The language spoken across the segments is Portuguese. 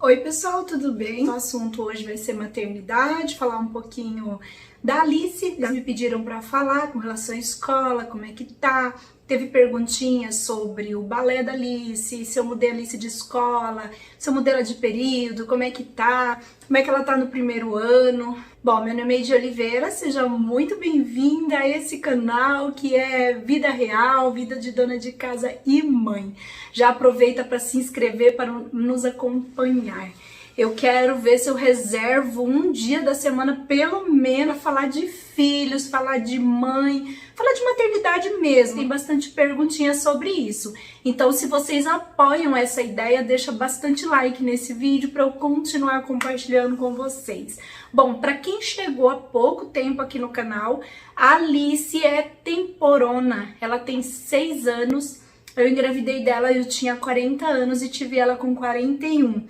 Oi pessoal, tudo bem? O assunto hoje vai ser maternidade, falar um pouquinho da Alice. Eles me pediram para falar com relação à escola, como é que tá. Teve perguntinhas sobre o balé da Alice, se eu mudei a Alice de escola, se eu mudei ela de período, como é que tá, como é que ela tá no primeiro ano. Bom, meu nome é Eide Oliveira, seja muito bem-vinda a esse canal que é vida real, vida de dona de casa e mãe. Já aproveita para se inscrever, para nos acompanhar. Eu quero ver se eu reservo um dia da semana, pelo menos, falar de filhos, falar de mãe, falar de maternidade mesmo. Tem bastante perguntinhas sobre isso. Então, se vocês apoiam essa ideia, deixa bastante like nesse vídeo para eu continuar compartilhando com vocês. Bom, para quem chegou há pouco tempo aqui no canal, a Alice é temporona. Ela tem 6 anos. Eu engravidei dela, eu tinha 40 anos e tive ela com 41.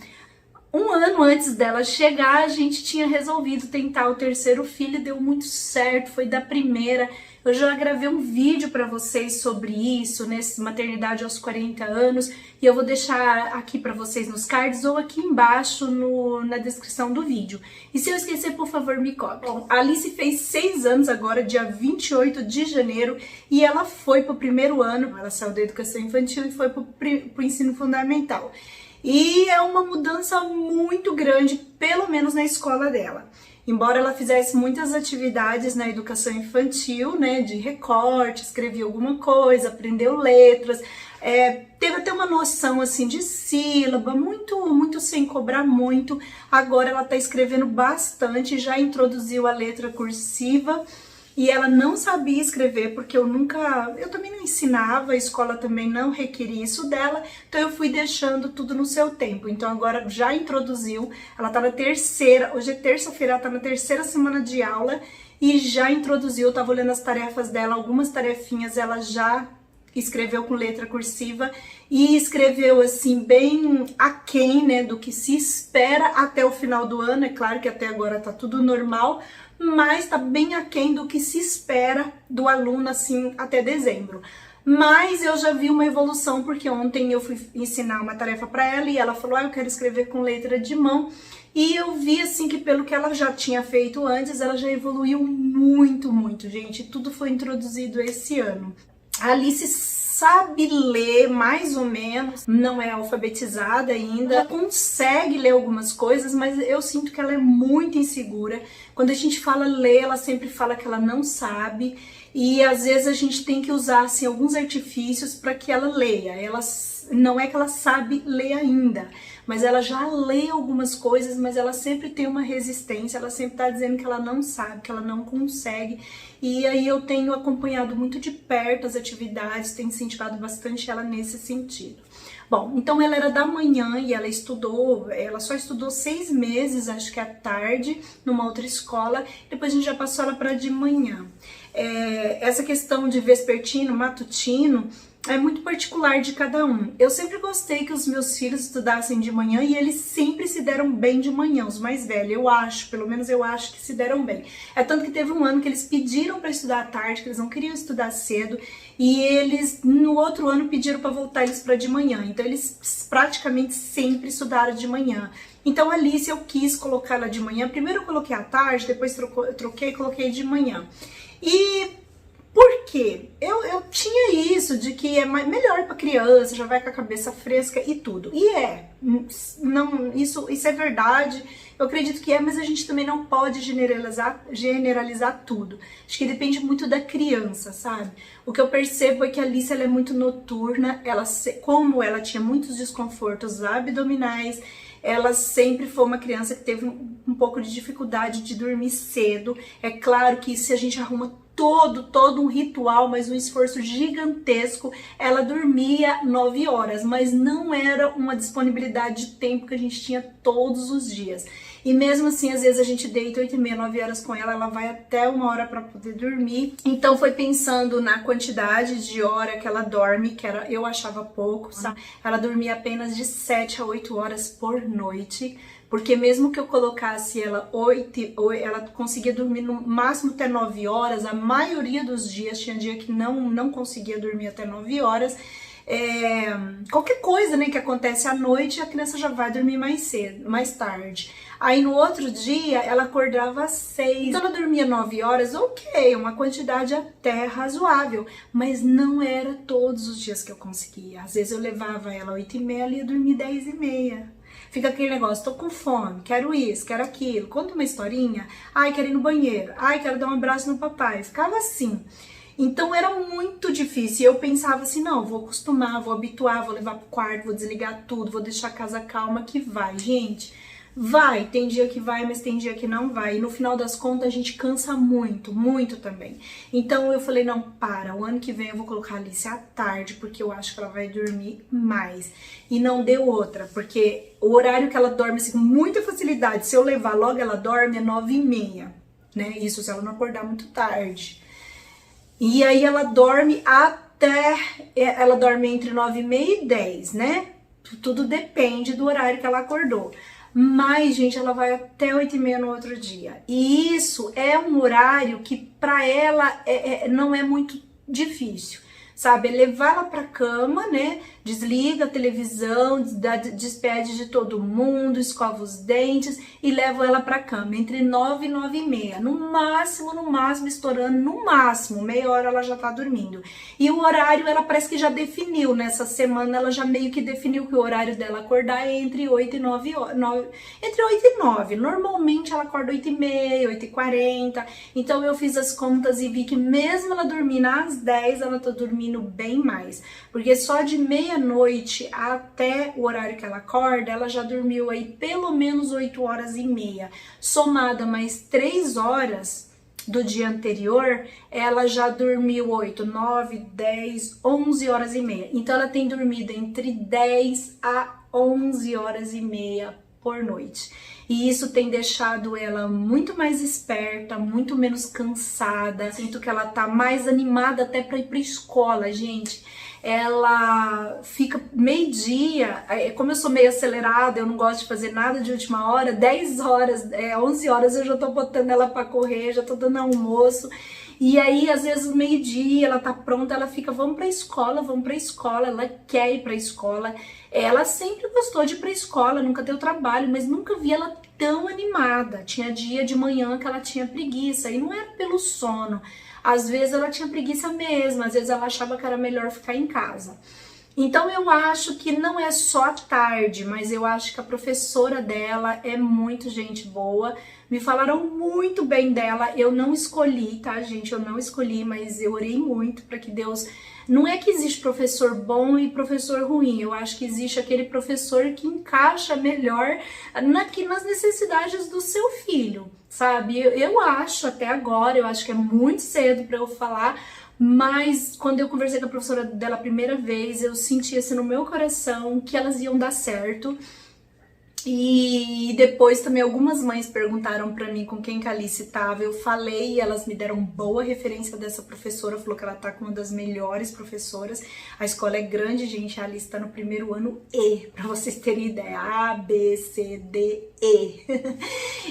Um ano antes dela chegar, a gente tinha resolvido tentar o terceiro filho, deu muito certo, foi da primeira. Eu já gravei um vídeo para vocês sobre isso, nessa maternidade aos 40 anos, e eu vou deixar aqui para vocês nos cards ou aqui embaixo na descrição do vídeo. E se eu esquecer, por favor, me cobre. Bom, a Alice fez 6 anos agora, dia 28 de janeiro, e ela foi pro primeiro ano, ela saiu da educação infantil e foi pro ensino fundamental. E é uma mudança muito grande, pelo menos na escola dela. Embora ela fizesse muitas atividades na educação infantil, né, de recorte, escrevia alguma coisa, aprendeu letras, teve até uma noção assim de sílaba, muito sem cobrar muito. Agora ela está escrevendo bastante, já introduziu a letra cursiva. E ela não sabia escrever, porque eu também não ensinava, a escola também não requeria isso dela, então eu fui deixando tudo no seu tempo. Então agora já introduziu, ela tá na terceira, hoje é terça-feira, ela tá na terceira semana de aula e já introduziu, eu tava olhando as tarefas dela, algumas tarefinhas ela já escreveu com letra cursiva e escreveu assim bem aquém, né, do que se espera até o final do ano. É claro que até agora tá tudo normal, mas tá bem aquém do que se espera do aluno assim até dezembro. Mas eu já vi uma evolução, porque ontem eu fui ensinar uma tarefa para ela e ela falou: eu quero escrever com letra de mão. E eu vi assim que pelo que ela já tinha feito antes, ela já evoluiu muito, gente. Tudo foi introduzido esse ano. A Alice sabe ler mais ou menos, não é alfabetizada ainda, ela consegue ler algumas coisas, mas eu sinto que ela é muito insegura. Quando a gente fala ler, ela sempre fala que ela não sabe, e às vezes a gente tem que usar assim, alguns artifícios para que ela leia. Ela não é que ela sabe ler ainda, mas ela já lê algumas coisas, mas ela sempre tem uma resistência, ela sempre tá dizendo que ela não sabe, que ela não consegue. E aí eu tenho acompanhado muito de perto as atividades, tenho incentivado bastante ela nesse sentido. Bom, então ela era da manhã e ela só estudou 6 meses, acho que à tarde, numa outra escola, depois a gente já passou ela para de manhã. Essa questão de vespertino, matutino, é muito particular de cada um. Eu sempre gostei que os meus filhos estudassem de manhã e eles sempre se deram bem de manhã, os mais velhos, eu acho, pelo menos eu acho que se deram bem. É tanto que teve um ano que eles pediram para estudar à tarde, que eles não queriam estudar cedo, e eles no outro ano pediram para voltar eles para de manhã. Então eles praticamente sempre estudaram de manhã. Então a Alice eu quis colocar ela de manhã. Primeiro eu coloquei à tarde, depois troquei e coloquei de manhã. E por quê? Eu tinha isso de que é melhor para criança, já vai com a cabeça fresca e tudo. E isso é verdade, eu acredito que mas a gente também não pode generalizar tudo. Acho que depende muito da criança, sabe? O que eu percebo é que a Alice ela é muito noturna, como ela tinha muitos desconfortos abdominais, ela sempre foi uma criança que teve um pouco de dificuldade de dormir cedo. É claro que se a gente arruma todo um ritual, mas um esforço gigantesco, ela dormia 9 horas, mas não era uma disponibilidade de tempo que a gente tinha todos os dias. E mesmo assim, às vezes a gente deita 8h30, 9 horas com ela, ela vai até 1 hora para poder dormir. Então foi pensando na quantidade de hora que ela dorme, que eu achava pouco, sabe? Ela dormia apenas de 7 a 8 horas por noite. Porque mesmo que eu colocasse ela ela conseguia dormir no máximo até 9 horas, a maioria dos dias, tinha dia que não conseguia dormir até 9 horas, qualquer coisa, né, que acontece à noite, a criança já vai dormir mais cedo, mais tarde. Aí no outro dia ela acordava às 6, então ela dormia 9 horas, ok, uma quantidade até razoável, mas não era todos os dias que eu conseguia. Às vezes eu levava ela 8h30, ela ia dormir 10h30. Fica aquele negócio, tô com fome, quero isso, quero aquilo, conta uma historinha, ai, quero ir no banheiro, ai, quero dar um abraço no papai, ficava assim. Então era muito difícil, eu pensava assim, não, vou acostumar, vou habituar, vou levar pro quarto, vou desligar tudo, vou deixar a casa calma que vai, gente. Vai, tem dia que vai, mas tem dia que não vai. E no final das contas a gente cansa muito, muito também. Então eu falei, não, o ano que vem eu vou colocar a Alice à tarde, porque eu acho que ela vai dormir mais. E não deu outra, porque o horário que ela dorme assim, com muita facilidade, se eu levar logo ela dorme é 9h30, né? Isso se ela não acordar muito tarde. E aí ela dorme ela dorme entre 9h30 e 10, né? Tudo depende do horário que ela acordou. Mas, gente, ela vai até 8h30 no outro dia. E isso é um horário que pra ela não é muito difícil, sabe? É levar ela pra cama, né? Desliga a televisão, despede de todo mundo, escova os dentes e leva ela pra cama. Entre 9 e 9h30. No máximo, estourando, no máximo, meia hora ela já tá dormindo. E o horário ela parece que já definiu, nessa semana ela já meio que definiu que o horário dela acordar é entre 8 e 9 horas. Entre 8 e 9. Normalmente ela acorda 8h30, 8h40. Então eu fiz as contas e vi que mesmo ela dormindo às 10, ela tá dormindo bem mais. Porque só de meia-noite até o horário que ela acorda, ela já dormiu aí pelo menos 8h30. Somada mais 3 horas do dia anterior, ela já dormiu 8, 9, 10, 11h30. Então ela tem dormido entre 10 a 11h30 por noite. E isso tem deixado ela muito mais esperta, muito menos cansada. Sinto que ela tá mais animada até para ir pra escola, gente. Ela fica meio-dia, como eu sou meio acelerada, eu não gosto de fazer nada de última hora, 10 horas, 11 horas eu já tô botando ela pra correr, já tô dando almoço. E aí, às vezes, no meio-dia, ela tá pronta, ela fica, vamos pra escola, ela quer ir pra escola. Ela sempre gostou de ir pra escola, nunca deu trabalho, mas nunca vi ela tão animada. Tinha dia de manhã que ela tinha preguiça, e não era pelo sono. Às vezes ela tinha preguiça mesmo, às vezes ela achava que era melhor ficar em casa. Então eu acho que não é só à tarde, mas eu acho que a professora dela é muito gente boa. Me falaram muito bem dela, eu não escolhi, tá, gente? Eu não escolhi, mas eu orei muito para que Deus... Não é que existe professor bom e professor ruim, eu acho que existe aquele professor que encaixa melhor nas necessidades do seu filho, sabe? Eu acho, até agora, eu acho que é muito cedo para eu falar, mas quando eu conversei com a professora dela a primeira vez, eu senti assim no meu coração que elas iam dar certo. E depois também algumas mães perguntaram pra mim com quem que a Alice tava, eu falei e elas me deram boa referência dessa professora, falou que ela tá com uma das melhores professoras. A escola é grande, gente, a Alice tá no primeiro ano E, pra vocês terem ideia, A, B, C, D, E.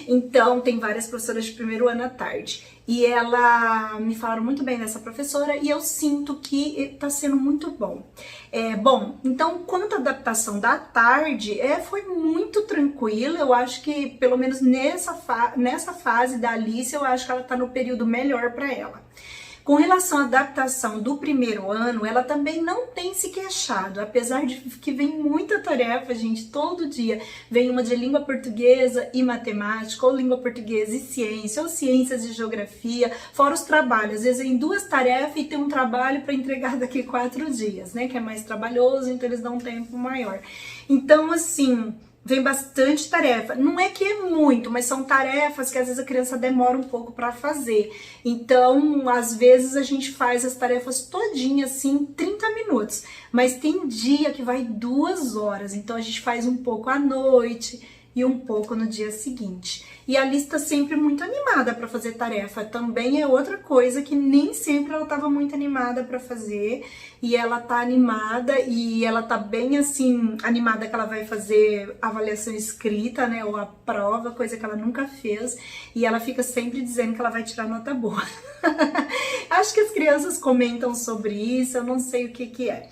Então tem várias professoras de primeiro ano à tarde. E ela me falaram muito bem dessa professora e eu sinto que tá sendo muito bom. Bom, então quanto à adaptação da tarde, foi muito tranquila. Eu acho que pelo menos nessa fase da Alice, eu acho que ela tá no período melhor para ela. Com relação à adaptação do primeiro ano, ela também não tem se queixado, apesar de que vem muita tarefa, gente, todo dia. Vem uma de língua portuguesa e matemática, ou língua portuguesa e ciência, ou ciências e geografia, fora os trabalhos. Às vezes vem 2 tarefas e tem um trabalho para entregar daqui 4 dias, né, que é mais trabalhoso, então eles dão um tempo maior. Então, assim... Vem bastante tarefa. Não é que é muito, mas são tarefas que às vezes a criança demora um pouco para fazer. Então, às vezes a gente faz as tarefas todinhas assim em 30 minutos. Mas tem dia que vai 2 horas. Então a gente faz um pouco à noite e um pouco no dia seguinte. E a Alice tá sempre muito animada para fazer tarefa. Também é outra coisa que nem sempre ela tava muito animada para fazer. E ela tá animada e ela tá bem assim, animada que ela vai fazer avaliação escrita, né? Ou a prova, coisa que ela nunca fez. E ela fica sempre dizendo que ela vai tirar nota boa. Acho que as crianças comentam sobre isso, eu não sei o que que é.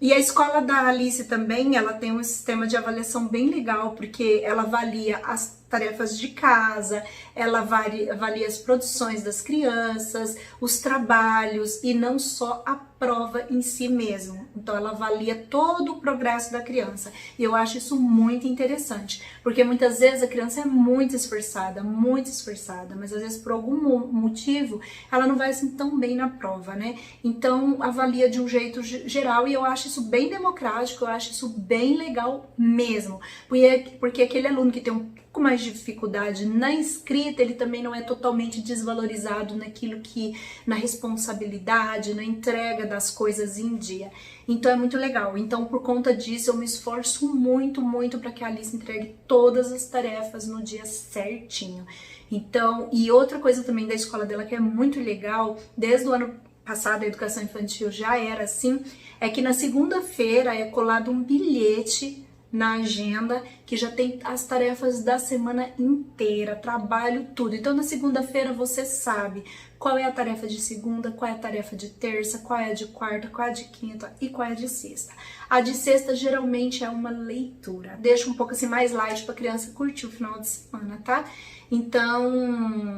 E a escola da Alice também, ela tem um sistema de avaliação bem legal, porque ela avalia as tarefas de casa, ela avalia as produções das crianças, os trabalhos e não só a prova em si mesmo. Então ela avalia todo o progresso da criança. E eu acho isso muito interessante, porque muitas vezes a criança é muito esforçada, mas às vezes por algum motivo ela não vai assim tão bem na prova, né? Então avalia de um jeito geral e eu acho isso bem democrático, eu acho isso bem legal mesmo. Porque aquele aluno que tem um pouco mais de dificuldade na escrita, ele também não é totalmente desvalorizado na responsabilidade, na entrega das coisas em dia. Então é muito legal. Então por conta disso eu me esforço muito para que a Alice entregue todas as tarefas no dia certinho. Então, e outra coisa também da escola dela que é muito legal, desde o ano passado a educação infantil já era assim, é que na segunda-feira é colado um bilhete na agenda que já tem as tarefas da semana inteira, trabalho, tudo. Então na segunda-feira você sabe qual é a tarefa de segunda, qual é a tarefa de terça, qual é a de quarta, qual é a de quinta e qual é a de sexta. A de sexta geralmente é uma leitura, deixa um pouco assim mais light para a criança curtir o final de semana, tá? Então,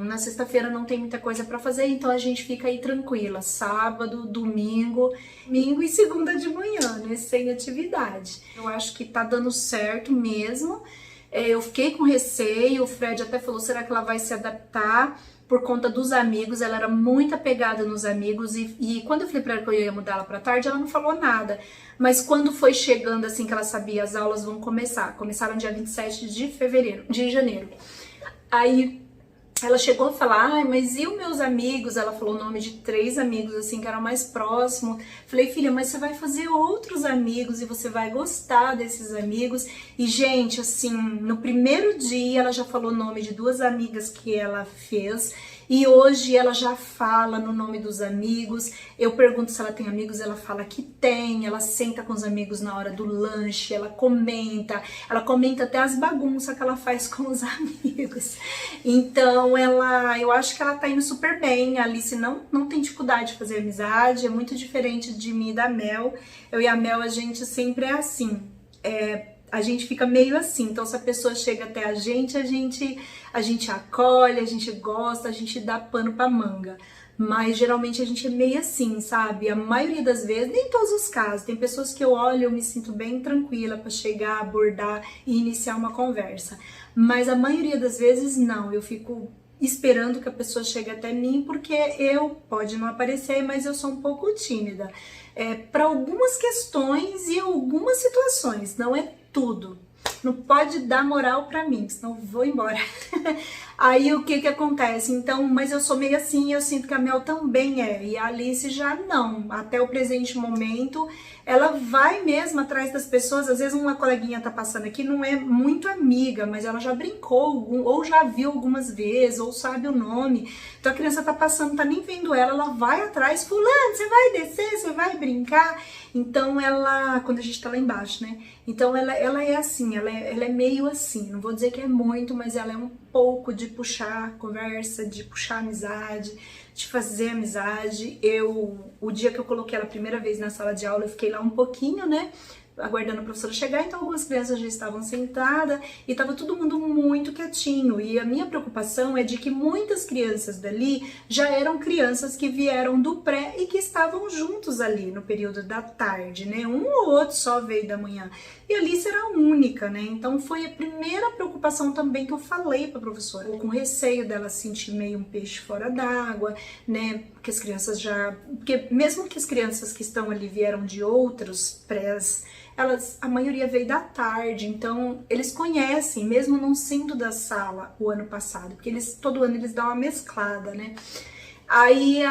na sexta-feira não tem muita coisa para fazer, então a gente fica aí tranquila, sábado, domingo e segunda de manhã, né, sem atividade. Eu acho que tá dando certo mesmo. Eu fiquei com receio, o Fred até falou, será que ela vai se adaptar? Por conta dos amigos, ela era muito apegada nos amigos e quando eu falei pra ela que eu ia mudar ela pra tarde, ela não falou nada. Mas quando foi chegando assim que ela sabia, as aulas vão começar, começaram dia 27 de janeiro. Aí ela chegou a falar, ai, mas e os meus amigos? Ela falou o nome de 3 amigos, assim, que eram mais próximos. Falei, filha, mas você vai fazer outros amigos e você vai gostar desses amigos. E, gente, assim, no primeiro dia ela já falou o nome de 2 amigas que ela fez. E hoje ela já fala no nome dos amigos. Eu pergunto se ela tem amigos, ela fala que tem. Ela senta com os amigos na hora do lanche, ela comenta até as bagunças que ela faz com os amigos. Então eu acho que ela tá indo super bem. A Alice não tem dificuldade de fazer amizade, é muito diferente de mim e da Mel. Eu e a Mel, a gente sempre é assim. A gente fica meio assim, então se a pessoa chega até a gente acolhe, a gente gosta, a gente dá pano pra manga. Mas geralmente a gente é meio assim, sabe? A maioria das vezes, nem em todos os casos, tem pessoas que eu olho e eu me sinto bem tranquila pra chegar, abordar e iniciar uma conversa. Mas a maioria das vezes não, eu fico esperando que a pessoa chegue até mim, porque pode não aparecer, mas eu sou um pouco tímida. Para algumas questões e algumas situações, não é tudo. Não pode dar moral pra mim, senão eu vou embora. Aí o que acontece? Então, mas eu sou meio assim, eu sinto que a Mel também é, e a Alice já não. Até o presente momento, ela vai mesmo atrás das pessoas. Às vezes uma coleguinha tá passando aqui, não é muito amiga, mas ela já brincou, ou já viu algumas vezes, ou sabe o nome. Então a criança tá passando, tá nem vendo ela vai atrás, fulano, você vai descer, você vai brincar. Então ela, quando a gente tá lá embaixo, né? Então ela é assim, ela é meio assim, não vou dizer que é muito, mas ela é um pouco de puxar conversa, de puxar amizade, de fazer amizade. O dia que eu coloquei ela a primeira vez na sala de aula, eu fiquei lá um pouquinho, né? Aguardando a professora chegar, então algumas crianças já estavam sentadas e estava todo mundo muito quietinho. E a minha preocupação é de que muitas crianças dali já eram crianças que vieram do pré e que estavam juntos ali no período da tarde, né? Um ou outro só veio da manhã. E a Alice era a única, né? Então foi a primeira preocupação também que eu falei para a professora, com receio dela sentir meio um peixe fora d'água, né? Porque as crianças porque mesmo que as crianças que estão ali vieram de outros prés, a maioria veio da tarde, então eles conhecem, mesmo não sendo da sala o ano passado, porque todo ano eles dão uma mesclada, né? Aí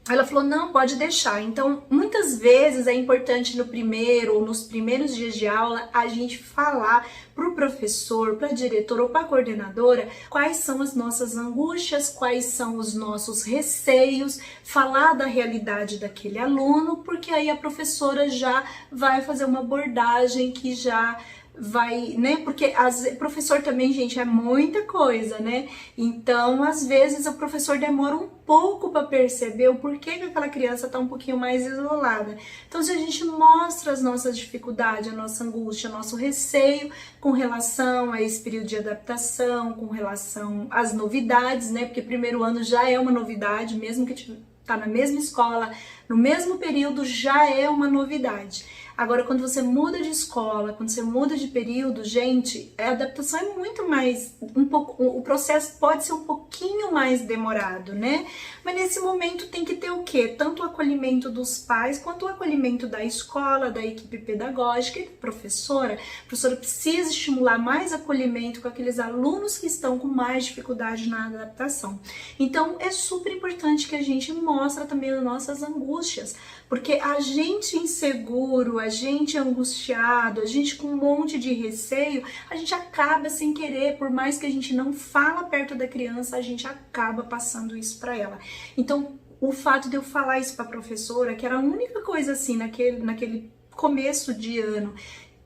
ela falou, não, pode deixar. Então, muitas vezes é importante nos primeiros dias de aula, a gente falar pro professor, pra diretora ou pra coordenadora quais são as nossas angústias, quais são os nossos receios, falar da realidade daquele aluno, porque aí a professora já vai fazer uma abordagem que já vai, né? Porque professor também, gente, é muita coisa, né? Então, às vezes, o professor demora um pouco para perceber o porquê que aquela criança tá um pouquinho mais isolada. Então, se a gente mostra as nossas dificuldades, a nossa angústia, o nosso receio com relação a esse período de adaptação, com relação às novidades, né? Porque primeiro ano já é uma novidade, mesmo que tá na mesma escola, no mesmo período, já é uma novidade. Agora, quando você muda de escola, quando você muda de período, gente, a adaptação é muito mais, o processo pode ser um pouquinho mais demorado, né? Mas nesse momento tem que ter o quê? Tanto o acolhimento dos pais, quanto o acolhimento da escola, da equipe pedagógica e da professora. A professora precisa estimular mais acolhimento com aqueles alunos que estão com mais dificuldade na adaptação. Então, é super importante que a gente mostre também as nossas angústias, porque a gente inseguro, a gente angustiado, a gente com um monte de receio, a gente acaba sem querer, por mais que a gente não fala perto da criança, a gente acaba passando isso para ela. Então, o fato de eu falar isso para a professora, que era a única coisa assim, naquele começo de ano,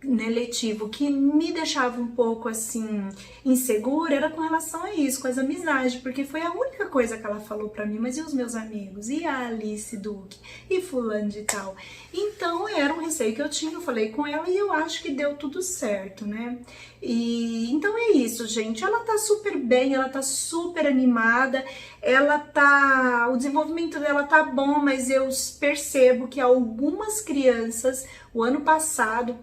né, letivo, que me deixava um pouco assim insegura, era com relação a isso, com as amizades, porque foi a única coisa que ela falou pra mim. Mas e os meus amigos? E a Alice Duque? E fulano de tal? Então era um receio que eu tinha, eu falei com ela e eu acho que deu tudo certo, né? E então é isso, gente. Ela tá super bem, ela tá super animada, o desenvolvimento dela tá bom, mas eu percebo que algumas crianças, o ano passado,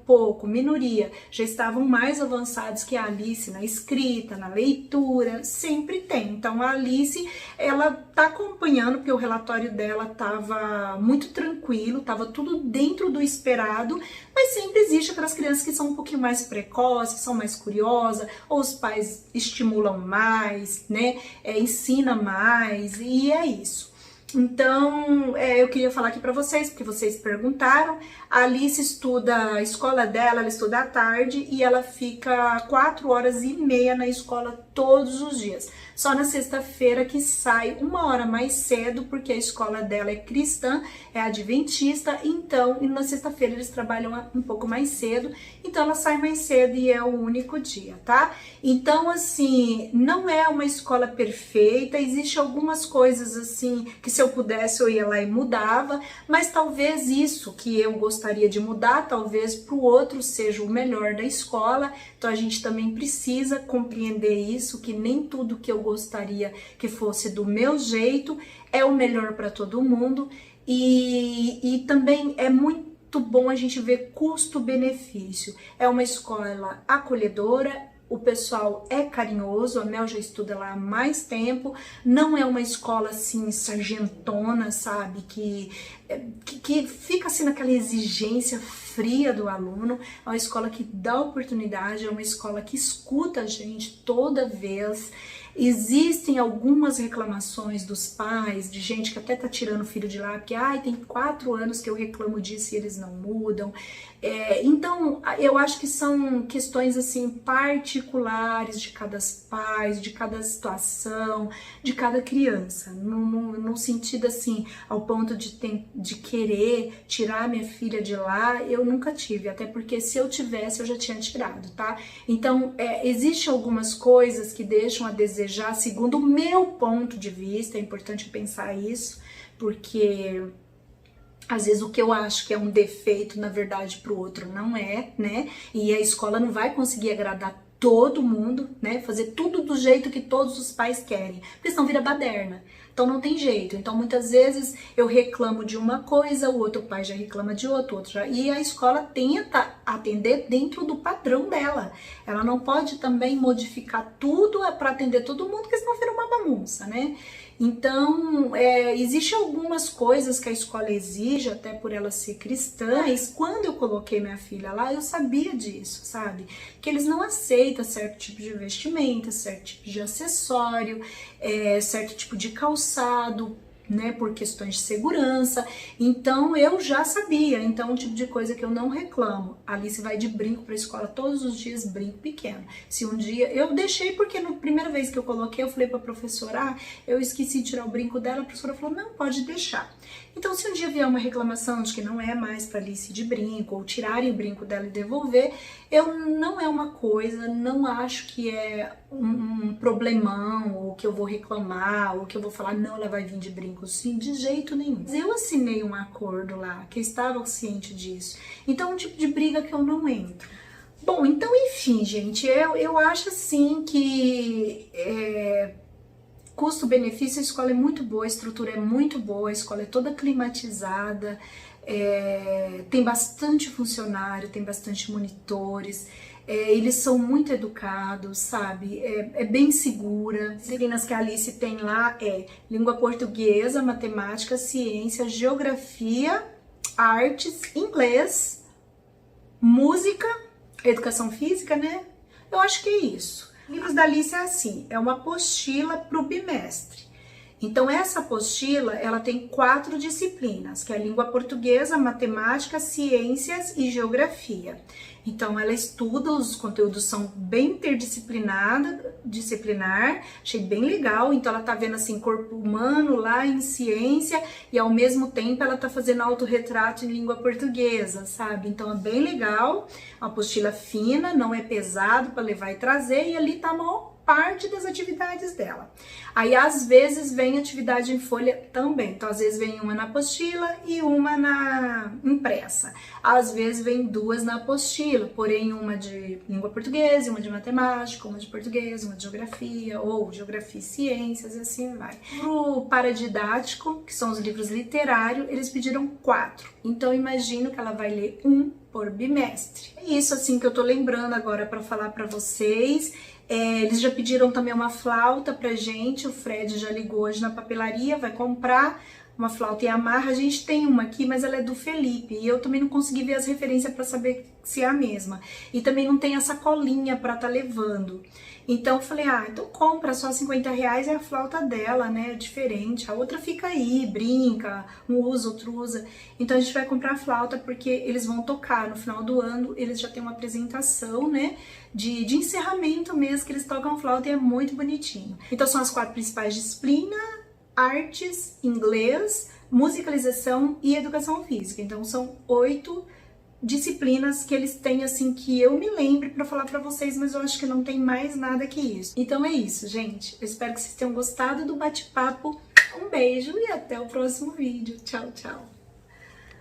minoria, já estavam mais avançados que a Alice na escrita, na leitura, sempre tem. Então a Alice, ela tá acompanhando, porque o relatório dela tava muito tranquilo, tava tudo dentro do esperado, mas sempre existe aquelas crianças que são um pouquinho mais precoces, que são mais curiosas, ou os pais estimulam mais, né, ensina mais, e é isso. Então, eu queria falar aqui pra vocês, porque vocês perguntaram. A Alice estuda, a escola dela, ela estuda à tarde e ela fica 4h30 na escola todos os dias. Só na sexta-feira que sai 1 hora mais cedo, porque a escola dela é cristã, é adventista, então, e na sexta-feira eles trabalham um pouco mais cedo, então ela sai mais cedo e é o único dia, tá? Então, assim, não é uma escola perfeita, existe algumas coisas, assim, que se eu pudesse eu ia lá e mudava, mas talvez isso que eu gostaria de mudar, talvez para o outro seja o melhor da escola. Então a gente também precisa compreender isso, que nem tudo que eu gostaria que fosse do meu jeito é o melhor para todo mundo, e também é muito bom a gente ver custo-benefício. É uma escola acolhedora, o pessoal é carinhoso, a Mel já estuda lá há mais tempo, não é uma escola assim sargentona, sabe, que fica assim naquela exigência fria do aluno. É uma escola que dá oportunidade, é uma escola que escuta a gente toda vez. Existem algumas reclamações dos pais, de gente que até tá tirando o filho de lá, porque tem 4 anos que eu reclamo disso e eles não mudam. Então, eu acho que são questões assim particulares de cada pai, de cada situação, de cada criança, no sentido assim, ao ponto de querer tirar minha filha de lá, eu nunca tive, até porque se eu tivesse eu já tinha tirado, tá? Então, existem algumas coisas que deixam a desejar, segundo o meu ponto de vista, é importante pensar isso, porque às vezes o que eu acho que é um defeito, na verdade, para o outro não é, né? E a escola não vai conseguir agradar todo mundo, né? Fazer tudo do jeito que todos os pais querem, porque senão vira baderna. Então não tem jeito. Então muitas vezes eu reclamo de uma coisa, o outro pai já reclama de outro já. E a escola tenta atender dentro do padrão dela. Ela não pode também modificar tudo para atender todo mundo, porque senão vira uma bagunça, né? Então, existem algumas coisas que a escola exige, até por ela ser cristã, mas quando eu coloquei minha filha lá, eu sabia disso, sabe? Que eles não aceitam certo tipo de vestimenta, certo tipo de acessório, certo tipo de calçado, né, por questões de segurança. Então eu já sabia, então um tipo de coisa que eu não reclamo. A Alice vai de brinco para a escola todos os dias, brinco pequeno. Se um dia eu deixei, porque na primeira vez que eu coloquei, eu falei para a professora, eu esqueci de tirar o brinco dela, a professora falou, não, pode deixar. Então, se um dia vier uma reclamação de que não é mais para Alice de brinco, ou tirarem o brinco dela e devolver, não é uma coisa, não acho que é um problemão, ou que eu vou reclamar, ou que eu vou falar, não, ela vai vir de brinco, sim, de jeito nenhum. Eu assinei um acordo lá, que eu estava ciente disso. Então, é um tipo de briga que eu não entro. Bom, então, enfim, gente, eu acho assim que custo-benefício, a escola é muito boa, a estrutura é muito boa, a escola é toda climatizada, tem bastante funcionário, tem bastante monitores, eles são muito educados, sabe? É bem segura. As disciplinas que a Alice tem lá língua portuguesa, matemática, ciência, geografia, artes, inglês, música, educação física, né? Eu acho que é isso. Livros da Alice é assim, é uma apostila para o bimestre. Então essa apostila, ela tem 4 disciplinas, que é a língua portuguesa, matemática, ciências e geografia. Então ela estuda, os conteúdos são bem interdisciplinar, achei bem legal. Então ela tá vendo assim corpo humano lá em ciência e ao mesmo tempo ela tá fazendo autorretrato em língua portuguesa, sabe? Então é bem legal, uma apostila fina, não é pesado para levar e trazer, e ali tá a maior parte das atividades dela. Aí às vezes vem atividade em folha também, então às vezes vem uma na apostila e uma na impressa, às vezes vem 2 na apostila, porém uma de língua portuguesa, uma de matemática, uma de português, uma de geografia, ou geografia e ciências, e assim vai. Pro paradidático, que são os livros literários, eles pediram 4, então imagino que ela vai ler 1 por bimestre. É isso assim que eu tô lembrando agora para falar para vocês. Eles já pediram também uma flauta pra gente, o Fred já ligou hoje na papelaria, vai comprar uma flauta Yamaha. A gente tem uma aqui, mas ela é do Felipe, e eu também não consegui ver as referências para saber se é a mesma. E também não tem essa colinha para tá levando. Então eu falei, então compra, só R$50 é a flauta dela, né, é diferente. A outra fica aí, brinca, um usa, outro usa. Então a gente vai comprar a flauta porque eles vão tocar no final do ano, eles já têm uma apresentação, né, de encerramento mesmo, que eles tocam flauta e é muito bonitinho. Então são as 4 principais disciplinas: artes, inglês, musicalização e educação física. Então são 8 disciplinas que eles têm, assim, que eu me lembre para falar para vocês, mas eu acho que não tem mais nada que isso. Então é isso, gente. Eu espero que vocês tenham gostado do bate-papo. Um beijo e até o próximo vídeo. Tchau, tchau.